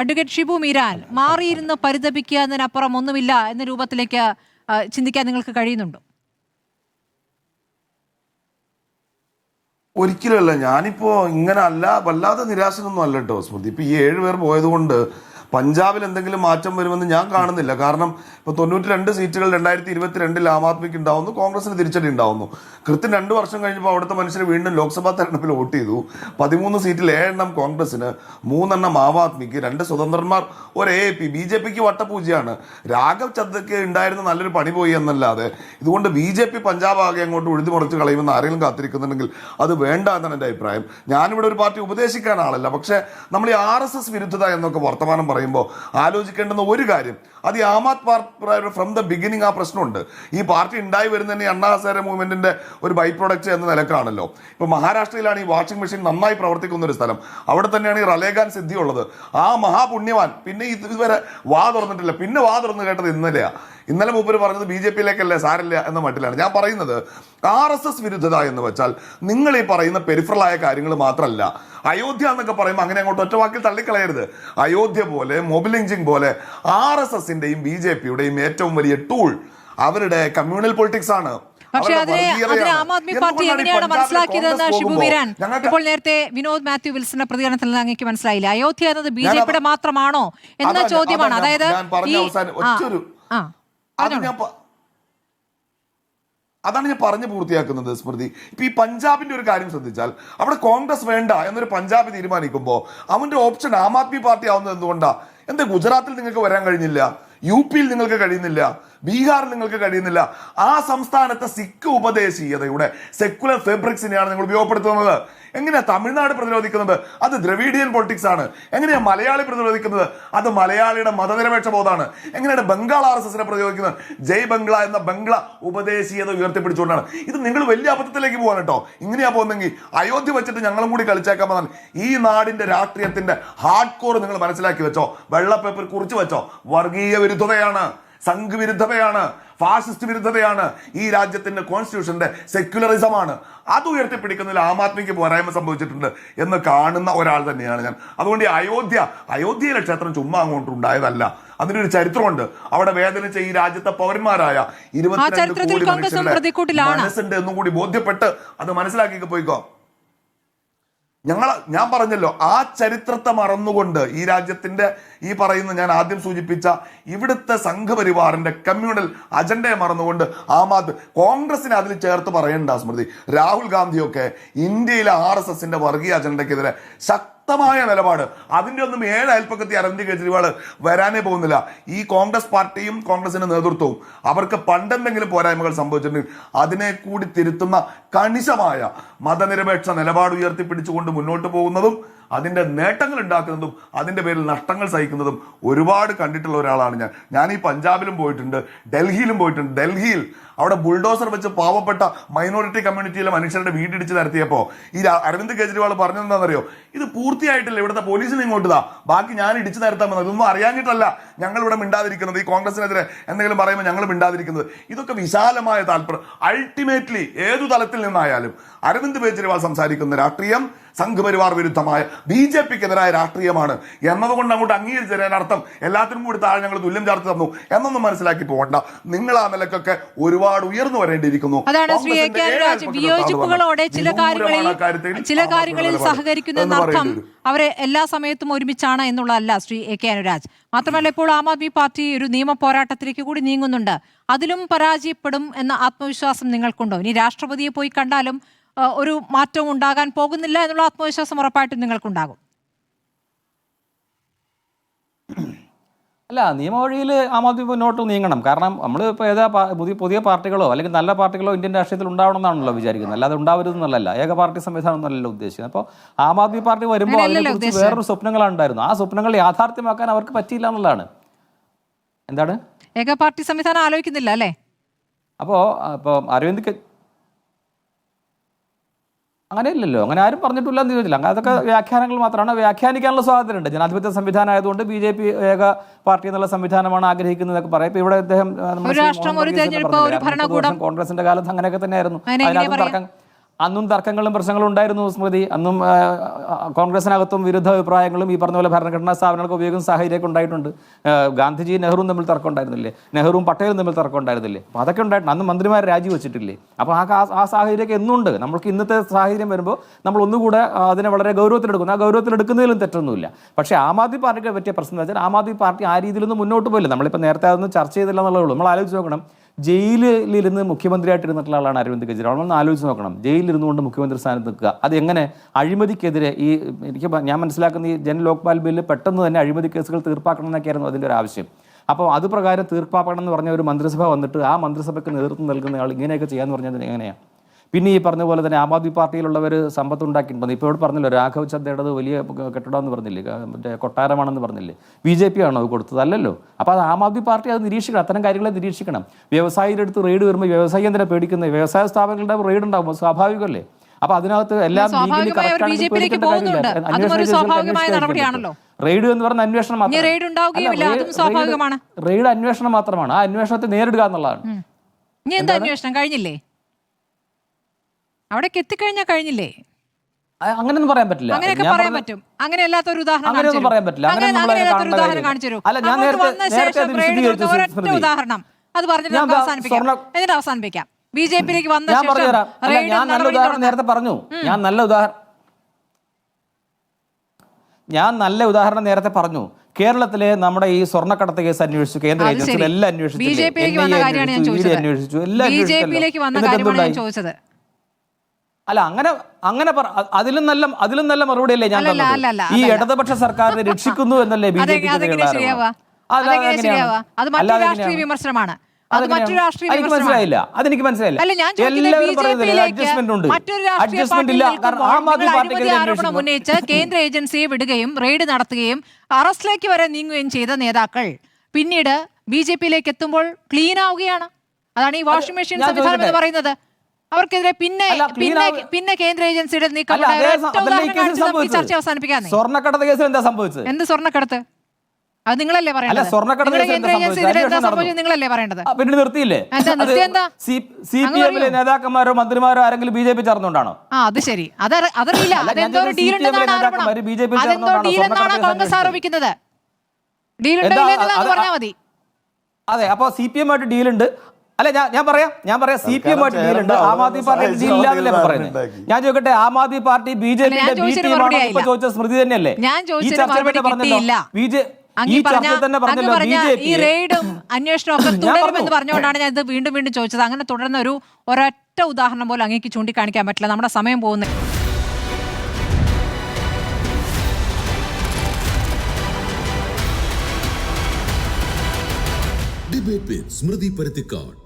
Advocate Shibu Meeran, മാറിയിരുന്ന് പരിതപിക്കുക എന്നതിനപ്പുറം ഒന്നുമില്ല എന്ന രൂപത്തിലേക്ക് ചിന്തിക്കാൻ നിങ്ങൾക്ക് കഴിയുന്നുണ്ടോ? ഒരിക്കലുമല്ല. ഞാനിപ്പോ ഇങ്ങനെ വല്ലാതെ നിരാശനൊന്നും അല്ല കേട്ടോ സ്മൃതി. ഇപ്പൊ ഈ 7 പേർ പോയത് കൊണ്ട് പഞ്ചാബിൽ എന്തെങ്കിലും മാറ്റം വരുമെന്ന് ഞാൻ കാണുന്നില്ല. കാരണം ഇപ്പൊ 92 സീറ്റുകൾ 2022 ആം ആദ്മിക്ക് ഉണ്ടാവുന്നു, കോൺഗ്രസിന് തിരിച്ചടി ഉണ്ടാവുന്നു. കൃത്യം 2 വർഷം കഴിഞ്ഞപ്പോൾ അവിടുത്തെ മനുഷ്യർ വീണ്ടും ലോക്സഭാ തെരഞ്ഞെടുപ്പിൽ വോട്ട് ചെയ്തു. 13 സീറ്റിൽ 7 കോൺഗ്രസിന്, 3 ആം ആദ്മിക്ക്, 2 സ്വതന്ത്രന്മാർ, ഒരു AAP. BJPക്ക് വട്ടപൂജയാണ്. രാഘവ് ചദ്ദയ്ക്ക് ഉണ്ടായിരുന്ന നല്ലൊരു പണി പോയി എന്നല്ലാതെ ഇതുകൊണ്ട് BJP പഞ്ചാബ് ആകെ അങ്ങോട്ട് ഉഴുതുമറിച്ച് കളയുമെന്ന് ആരെങ്കിലും കാത്തിരിക്കുന്നുണ്ടെങ്കിൽ അത് വേണ്ട എന്നാണ് എൻ്റെ അഭിപ്രായം. ഞാനിവിടെ ഒരു പാർട്ടി ഉപദേശിക്കാൻ ആളല്ല. പക്ഷേ നമ്മൾ ഈ RSS വിരുദ്ധത എന്നൊക്കെ വർത്തമാനം പറയുമ്പോൾ ആലോചിക്കേണ്ടുന്ന ഒരു കാര്യം, അത് ഈ Aam Aadmi Party from the beginning ആ പ്രശ്നമുണ്ട്. ഈ പാർട്ടി ഉണ്ടായി വരുന്നതന്നെ അണ്ണാ ഹസാരെ മൂവ്മെന്റിന്റെ ഒരു ബൈ പ്രൊഡക്റ്റ് എന്ന നിലക്കാണല്ലോ. ഇപ്പൊ മഹാരാഷ്ട്രയിലാണ് ഈ വാഷിംഗ് മെഷീൻ നന്നായി പ്രവർത്തിക്കുന്ന ഒരു സ്ഥലം. അവിടെ തന്നെയാണ് ഈ റലേഖാൻ സിദ്ധി ഉള്ളത്. ആ മഹാപുണ്യവാൻ പിന്നെ ഇതുവരെ വാ തുറന്നിട്ടില്ല. പിന്നെ വാ തുറന്ന് കേട്ടത് ഇന്നലെ മൂപ്പര് പറഞ്ഞത് BJPയിലേക്കല്ലേ, സാരില്ല എന്ന മട്ടിലാണ്. ഞാൻ പറയുന്നത് RSS വിരുദ്ധത എന്ന് വെച്ചാൽ നിങ്ങൾ ഈ പറയുന്ന പെരിഫറലായ കാര്യങ്ങൾ മാത്രമല്ല. അയോധ്യ എന്നൊക്കെ പറയുമ്പോൾ അങ്ങനെ അങ്ങോട്ട് ഒറ്റ വാക്കിൽ തള്ളിക്കളയരുത്. അയോധ്യ പോലെ, മൊബൈൽ ലിഞ്ചിങ് പോലെ RSSന്റെയും BJPയുടെയും ഏറ്റവും വലിയ ടൂൾ അവരുടെ കമ്മ്യൂണൽ പൊളിറ്റിക്സ് ആണ്. പക്ഷേ അതിനെ ആം ആദ്മി പാർട്ടി എങ്ങനെയാണ് മനസ്സിലാക്കിയതെന്ന് ഷിബു മീരാൻ, ഇപ്പോൾ നേരത്തെ വിനോദ് മാത്യു വിൽസന്റെ പ്രതികരണത്തിൽ നിന്ന് അങ്ങേക്ക് മനസ്സിലായില്ല. അയോധ്യ എന്നത് BJPയുടെ മാത്രമാണോ എന്ന ചോദ്യമാണ്. അതായത് അതാണ് ഞാൻ പറഞ്ഞു പൂർത്തിയാക്കുന്നത് സ്മൃതി. ഇപ്പൊ ഈ പഞ്ചാബിന്റെ ഒരു കാര്യം ശ്രദ്ധിച്ചാൽ, അവിടെ കോൺഗ്രസ് വേണ്ട എന്നൊരു പഞ്ചാബ് തീരുമാനിക്കുമ്പോൾ അവന്റെ ഓപ്ഷൻ ആം ആദ്മി പാർട്ടി ആവുന്നത് എന്തുകൊണ്ടാ? എന്താ ഗുജറാത്തിൽ നിങ്ങൾക്ക് വരാൻ കഴിഞ്ഞില്ല? UPയിൽ നിങ്ങൾക്ക് കഴിയുന്നില്ല? ബീഹാറിൽ നിങ്ങൾക്ക് കഴിയുന്നില്ല? ആ സംസ്ഥാനത്തെ സിഖ് ഉപദേശീയതയുടെ സെക്കുലർ ഫാബ്രിക്സിനെയാണ് നിങ്ങൾ ഉപയോഗപ്പെടുത്തുന്നത്. എങ്ങനെയാ തമിഴ്നാട് പ്രതിരോധിക്കുന്നത്? അത് ദ്രവീഡിയൻ പൊളിറ്റിക്സ് ആണ്. എങ്ങനെയാ മലയാളി പ്രതിരോധിക്കുന്നത്? അത് മലയാളിയുടെ മതനിരപേക്ഷ ബോധമാണ്. എങ്ങനെയാണ് ബംഗാൾ RSSനെ പ്രതിരോധിക്കുന്നത്? ജയ് ബംഗ്ല എന്ന ബംഗ്ല ഉപദേശീയത ഉയർത്തിപ്പിടിച്ചുകൊണ്ടാണ്. ഇത് നിങ്ങൾ വലിയ അബദ്ധത്തിലേക്ക് പോകാൻ കേട്ടോ. ഇങ്ങനെയാ പോകുന്നെങ്കിൽ അയോധ്യ വെച്ചിട്ട് ഞങ്ങളും കൂടി കളിച്ചേക്കാമെന്നാണ്. ഈ നാടിന്റെ രാഷ്ട്രീയത്തിന്റെ ഹാർഡ് കോർ നിങ്ങൾ മനസ്സിലാക്കി വെച്ചോ, വെള്ളപ്പേപ്പർ കുറിച്ച് വെച്ചോ. വർഗീയ വിരുദ്ധതയാണ്, സംഘ് വിരുദ്ധതയാണ്, ഫാസിസ്റ്റ് വിരുദ്ധതയാണ്, ഈ രാജ്യത്തിന്റെ കോൺസ്റ്റിറ്റ്യൂഷന്റെ സെക്യുലറിസമാണ്. അത് ഉയർത്തിപ്പിടിക്കുന്നതിൽ ആം ആദ്മിക്ക് പോരായ്മ സംഭവിച്ചിട്ടുണ്ട് എന്ന് കാണുന്ന ഒരാൾ തന്നെയാണ് ഞാൻ. അതുകൊണ്ട് അയോധ്യയിലെ ക്ഷേത്രം ചുമ്മാ അങ്ങോട്ട് ഉണ്ടായതല്ല. അതിനൊരു ചരിത്രമുണ്ട്. അവിടെ വേദനിച്ച ഈ രാജ്യത്തെ പൗരന്മാരായ 22 കോടി മനുഷ്യരുടെ മനസ്സുണ്ട് എന്നും കൂടി ബോധ്യപ്പെട്ട് അത് മനസ്സിലാക്കി പോയിക്കോ. ഞാൻ പറഞ്ഞല്ലോ, ആ ചരിത്രത്തെ മറന്നുകൊണ്ട് ഈ രാജ്യത്തിന്റെ ഈ പറയുന്ന ഞാൻ ആദ്യം സൂചിപ്പിച്ച ഇവിടുത്തെ സംഘപരിവാറിന്റെ കമ്മ്യൂണൽ അജണ്ടയെ മറന്നുകൊണ്ട് ആം ആദ്മി കോൺഗ്രസിനെ അതിൽ ചേർത്ത് പറയണ്ട സ്മൃതി. രാഹുൽ ഗാന്ധിയൊക്കെ ഇന്ത്യയിലെ RSSന്റെ വർഗീയ അജണ്ടയ്ക്കെതിരെ ശക്തമായ നിലപാട്, അതിന്റെ ഒന്നും 7 അയൽപ്പക്കത്തി അരവിന്ദ് കെജ്രിവാൾ വരാനേ പോകുന്നില്ല. ഈ കോൺഗ്രസ് പാർട്ടിയും കോൺഗ്രസിന്റെ നേതൃത്വവും അവർക്ക് പണ്ടെന്തെങ്കിലും പോരായ്മകൾ സംഭവിച്ചിട്ടുണ്ടെങ്കിൽ അതിനെ കൂടി തിരുത്തുന്ന കണിശമായ മതനിരപേക്ഷ നിലപാട് ഉയർത്തിപ്പിടിച്ചുകൊണ്ട് മുന്നോട്ട് പോകുന്നതും അതിന്റെ നേട്ടങ്ങൾ ഉണ്ടാക്കുന്നതും അതിന്റെ പേരിൽ നഷ്ടങ്ങൾ സഹിക്കുന്നതും ഒരുപാട് കണ്ടിട്ടുള്ള ഒരാളാണ് ഞാൻ ഈ പഞ്ചാബിലും പോയിട്ടുണ്ട്, ഡൽഹിയിലും പോയിട്ടുണ്ട്. ഡൽഹിയിൽ അവിടെ ബുൾഡോസർ വെച്ച് പാവപ്പെട്ട മൈനോറിറ്റി കമ്മ്യൂണിറ്റിയിലെ മനുഷ്യരുടെ വീടിടിച്ച് നിരത്തിയപ്പോൾ ഈ അരവിന്ദ് കെജ്രിവാൾ പറഞ്ഞെന്താണെന്നറിയോ? ഇത് പൂർത്തിയായിട്ടില്ല, ഇവിടുത്തെ പോലീസിനെ ഇങ്ങോട്ടാ, ബാക്കി ഞാൻ ഇടിച്ചു നിരത്താമെന്ന്. ഇതൊന്നും അറിയാഞ്ഞിട്ടല്ല ഞങ്ങൾ ഇവിടെ മിണ്ടാതിരിക്കുന്നത്. ഈ കോൺഗ്രസിനെതിരെ എന്തെങ്കിലും പറയുമ്പോൾ ഞങ്ങൾ മിണ്ടാതിരിക്കുന്നത്. ഇതൊക്കെ വിശാലമായ താല്പര്യം. അൾട്ടിമേറ്റ്ലി ഏതു തലത്തിൽ നിന്നായാലും അരവിന്ദ് കെജ്രിവാൾ സംസാരിക്കുന്ന രാഷ്ട്രീയം സംഘപരിവാർ വിരുദ്ധമായ BJPക്കെതിരായ രാഷ്ട്രീയമാണ് എന്നതുകൊണ്ട് അങ്ങോട്ട് അംഗീകരിച്ചു തരാൻ അർത്ഥം എല്ലാത്തിനും കൂടി താഴെ ഞങ്ങൾ തുല്യം ചേർത്ത് തന്നു എന്നൊന്നും മനസ്സിലാക്കി പോകണ്ട. നിങ്ങൾ ആ നിലക്കൊക്കെ ഒരുപാട് ഉയർന്നു വരേണ്ടിയിരിക്കുന്നു. അതാണ് ശ്രീ AK അനുരാജ്, വിയോജിപ്പുകളോടെ ചില കാര്യങ്ങളിൽ സഹകരിക്കുന്നതിനർത്ഥം അവരെ എല്ലാ സമയത്തും ഒരുമിച്ചാണ് എന്നുള്ളതല്ല ശ്രീ AK അനുരാജ്. മാത്രമല്ല, ഇപ്പോൾ ആം ആദ്മി പാർട്ടി ഒരു നിയമ പോരാട്ടത്തിലേക്ക് കൂടി നീങ്ങുന്നുണ്ട്. അതിലും പരാജയപ്പെടും എന്ന ആത്മവിശ്വാസം നിങ്ങൾക്കുണ്ടോ? ഇനി രാഷ്ട്രപതിയെ പോയി കണ്ടാലും ഒരു മാറ്റവും ഉണ്ടാകാൻ പോകുന്നില്ല എന്നുള്ള ആത്മവിശ്വാസം ഉറപ്പായിട്ടും നിങ്ങൾക്കുണ്ടാകും. അല്ല, നിയമവഴിയിൽ ആം ആദ്മി മുന്നോട്ട് നീങ്ങണം. കാരണം നമ്മൾ ഇപ്പോൾ പുതിയ പാർട്ടികളോ അല്ലെങ്കിൽ നല്ല പാർട്ടികളോ ഇന്ത്യൻ രാഷ്ട്രീയത്തിൽ ഉണ്ടാവണമെന്നാണല്ലോ വിചാരിക്കുന്നത്. അല്ലാതെ ഉണ്ടാവരുതെന്നുള്ളതല്ല, ഏക പാർട്ടി സംവിധാനം എന്നല്ലല്ലോ ഉദ്ദേശിക്കുന്നത്. അപ്പോൾ ആം ആദ്മി പാർട്ടി വരുമ്പോൾ അതിനെക്കുറിച്ച് വേറൊരു സ്വപ്നങ്ങളാണ് ഉണ്ടായിരുന്നു. ആ സ്വപ്നങ്ങൾ യാഥാർത്ഥ്യമാക്കാൻ അവർക്ക് പറ്റിയില്ല എന്നുള്ളതാണ്. എന്താണ് ഏക പാർട്ടി സംവിധാനം ആലോചിക്കുന്നില്ല അല്ലേ? അപ്പോൾ അരവിന്ദ് അങ്ങനെയില്ലല്ലോ, അങ്ങനെ ആരും പറഞ്ഞിട്ടില്ല എന്ന് ചോദിച്ചില്ല. അതൊക്കെ വ്യാഖ്യാനങ്ങൾ മാത്രമാണ്. വ്യാഖ്യാനിക്കാനുള്ള സ്വാതന്ത്ര്യമുണ്ട്. ജനാധിപത്യ സംവിധാനം ആയതുകൊണ്ട് BJP ഏക പാർട്ടി എന്നുള്ള സംവിധാനമാണ് ആഗ്രഹിക്കുന്നതൊക്കെ പറയാം. ഇപ്പൊ ഇവിടെ അദ്ദേഹം കോൺഗ്രസിന്റെ കാലത്ത് അങ്ങനെയൊക്കെ തന്നെയായിരുന്നു. അതിനകത്ത് തർക്കം അന്നും തർക്കങ്ങളും പ്രശ്നങ്ങളും ഉണ്ടായിരുന്നു സ്മൃതി. അന്നും കോൺഗ്രസിനകത്തും വിരുദ്ധ അഭിപ്രായങ്ങളും ഈ പറഞ്ഞ പോലെ ഭരണഘടനാ സ്ഥാപനങ്ങൾക്ക് ഉപയോഗിക്കുന്ന സാഹചര്യമൊക്കെ ഉണ്ടായിട്ടുണ്ട്. ഗാന്ധിജി നെഹ്റുവും തമ്മിൽ തർക്കം ഉണ്ടായിരുന്നില്ലേ, നെഹ്റുവും പട്ടേലും തമ്മിൽ തർക്കം ഉണ്ടായിരുന്നില്ലേ? അപ്പോൾ അതൊക്കെ ഉണ്ടായിട്ടുണ്ട്. അന്ന് മന്ത്രിമാർ രാജിവെച്ചിട്ടില്ലേ? അപ്പോൾ ആ സാഹചര്യമൊക്കെ എന്നുണ്ട്. നമ്മൾക്ക് ഇന്നത്തെ സാഹചര്യം വരുമ്പോൾ നമ്മൾ ഒന്നുകൂടെ അതിനെ വളരെ ഗൗരവത്തിലെടുക്കുന്നു. ആ ഗൗരവത്തിലെടുക്കുന്നതിലും തെറ്റൊന്നുമില്ല. പക്ഷേ ആം ആദ്മി പാർട്ടിക്ക് പറ്റിയ പ്രശ്നം എന്ന് വെച്ചാൽ ആം ആദ്മി പാർട്ടി ആ രീതിയിലൊന്നും മുന്നോട്ട് പോയില്ല. നമ്മളിപ്പോൾ നേരത്തെ അതൊന്നും ചർച്ച ചെയ്തില്ല എന്നുള്ളേ ഉള്ളൂ. നമ്മൾ ആലോചിച്ച് നോക്കണം, ജയിലിലിരുന്ന് മുഖ്യമന്ത്രിയായിട്ടിരുന്നിട്ടുള്ള ആളാണ് അരവിന്ദ് കെജ്രിവാൾ. നമ്മളൊന്ന് ആലോചിച്ച് നോക്കണം, ജയിലിലിരുന്നുകൊണ്ട് മുഖ്യമന്ത്രി സ്ഥാനത്ത് നിൽക്കുക. അത് എങ്ങനെ അഴിമതിക്കെതിരെ ഞാൻ മനസ്സിലാക്കുന്ന ഈ ജൻ ലോക്പാൽ ബില്ല് പെട്ടെന്ന് തന്നെ അഴിമതി കേസുകൾ തീർപ്പാക്കണം എന്നൊക്കെയായിരുന്നു അതിൻ്റെ ഒരു ആവശ്യം. അപ്പോൾ അത് പ്രകാരം തീർപ്പാക്കണം എന്ന് പറഞ്ഞ ഒരു മന്ത്രിസഭ വന്നിട്ട് ആ മന്ത്രിസഭയ്ക്ക് നേതൃത്വം നൽകുന്ന ആൾ ഇങ്ങനെയൊക്കെ ചെയ്യാന്ന് പറഞ്ഞാൽ എങ്ങനെയാണ്? പിന്നെ ഈ പറഞ്ഞ പോലെ തന്നെ ആം ആദ്മി പാർട്ടിയിലുള്ളവർ സമ്പത്ത് ഉണ്ടാക്കിയിട്ടുണ്ട്. ഇപ്പോൾ ഇവിടെ പറഞ്ഞല്ലോ, രാഘവ് ചദ്ദയുടേത് വലിയ കെട്ടിടമെന്ന് പറഞ്ഞില്ലേ, മറ്റേ കൊട്ടാരമാണെന്ന് പറഞ്ഞില്ലേ? BJP ആണോ അത് കൊടുത്തത്? അല്ലല്ലോ. അപ്പോൾ അത് ആം ആദ്മി പാർട്ടി അത് നിരീക്ഷിക്കണം, അത്തരം കാര്യങ്ങളെ നിരീക്ഷിക്കണം. വ്യവസായിയുടെ അടുത്ത് റെയ്ഡ് വരുമ്പോൾ വ്യവസായി എന്തിനാ പേടിക്കുന്നത്? വ്യവസായ സ്ഥാപനങ്ങളുടെ റെയ്ഡ് ഉണ്ടാകുമ്പോൾ സ്വാഭാവികമല്ലേ? അപ്പോൾ അതിനകത്ത് എല്ലാം റെയ്ഡ് എന്ന് പറഞ്ഞ അന്വേഷണം മാത്രമാണ്. റെയ്ഡ് അന്വേഷണം മാത്രമാണ്. ആ അന്വേഷണത്തെ നേരിടുക എന്നുള്ളതാണ്. കഴിഞ്ഞില്ലേ? അവിടേക്ക് എത്തിക്കഴിഞ്ഞാൽ കഴിഞ്ഞില്ലേ? അങ്ങനെയൊന്നും പറയാൻ പറ്റില്ല. അങ്ങനെയൊക്കെ പറയാൻ പറ്റും. അങ്ങനെ അല്ലാത്ത ഒരു ഉദാഹരണം അങ്ങനെയൊന്നും പറയാൻ പറ്റില്ല. ഉദാഹരണം അത് പറഞ്ഞിട്ട് അവസാനിപ്പിക്കാം. BJP-യിലേക്ക് വന്ന ഞാൻ നല്ല ഉദാഹരണം നേരത്തെ പറഞ്ഞു. ഞാൻ നല്ല ഉദാഹരണം നേരത്തെ പറഞ്ഞു. കേരളത്തിലെ നമ്മുടെ ഈ സ്വർണ്ണക്കടത്ത് കേസ് അന്വേഷിച്ചു, കേന്ദ്ര ഏജൻസികൾ എല്ലാം അന്വേഷിച്ചു, ചോദിച്ചത്. അല്ല, അങ്ങനെ അതിലും നല്ല മറുപടി അല്ലേ ഞാൻ തന്നത്? ഈ ഇടതുപക്ഷ സർക്കാരിനെ രക്ഷിക്കുന്നു എന്നല്ലേ BJP? അത് മറ്റൊരു രാഷ്ട്രീയ വിമർശനമാണ്. മനസ്സിലായില്ല. അതെനിക്ക് മനസ്സിലായില്ല. ഉന്നയിച്ച് കേന്ദ്ര ഏജൻസിയെ വിടുകയും റെയ്ഡ് നടത്തുകയും അറസ്റ്റിലേക്ക് വരെ നീങ്ങുകയും ചെയ്ത നേതാക്കൾ പിന്നീട് BJP-യിലേക്ക് എത്തുമ്പോൾ ക്ലീൻ ആവുകയാണ്. അതാണ് ഈ വാഷിംഗ് മെഷീൻ സംവിധാനം എന്ന് പറയുന്നത്. അവർക്കെതിരെ പിന്നെ കേന്ദ്ര ഏജൻസിയുടെ നീക്കം ചർച്ച അവസാനിപ്പിക്കാൻ. സ്വർണ്ണക്കടത്ത് കേസിൽ എന്താ സംഭവിച്ചത്? എന്ത് സ്വർണ്ണക്കടത്ത്? അത് നിങ്ങളല്ലേ പറയേണ്ടത്. നിങ്ങളല്ലേ പറയേണ്ടത്. പിന്നെ നിർത്തിയില്ലേ? CPM-ലെ നേതാക്കന്മാരോ മന്ത്രിമാരോ ആരെങ്കിലും BJP ചേർന്നുകൊണ്ടാണോ? അത് ശരി, അതറിയില്ല. അതെന്തോ ഡീൽ ഉണ്ടെന്നാണ് കോൺഗ്രസ് ആരോപിക്കുന്നത്. ഡീൽ പറഞ്ഞാൽ മതി. അതെ, അപ്പൊ CPM-ആയിട്ട് ഡീലുണ്ട്. അല്ല, ഞാൻ പറയാം CPM-ആയിട്ട് ഡീലുണ്ട്, ആം ആദ്മി പാർട്ടി ഡീൽ ഇല്ലാന്നല്ലേ പറയുന്നത്. ഞാൻ ചോദിക്കട്ടെ, ആം ആദ്മി പാർട്ടി BJP-യുടെ B ടീമാണോ ഇപ്പൊ ചോദിച്ച സ്മൃതി തന്നെയല്ലേ? ഈ ചർച്ച തന്നെ പറഞ്ഞല്ലോ, ഈ റെയ്ഡും അന്വേഷണവും ഒക്കെ തുടരുമെന്ന് പറഞ്ഞുകൊണ്ടാണ് ഞാൻ ഇത് വീണ്ടും ചോദിച്ചത്. അങ്ങനെ തുടർന്ന ഒരൊറ്റ ഉദാഹരണം പോലും അങ്ങേക്ക് ചൂണ്ടിക്കാണിക്കാൻ പറ്റില്ല. നമ്മുടെ സമയം പോകുന്നത്. ഡിബേറ്റ് വിത്ത് സ്മൃതി പരുത്തിക്കാട്.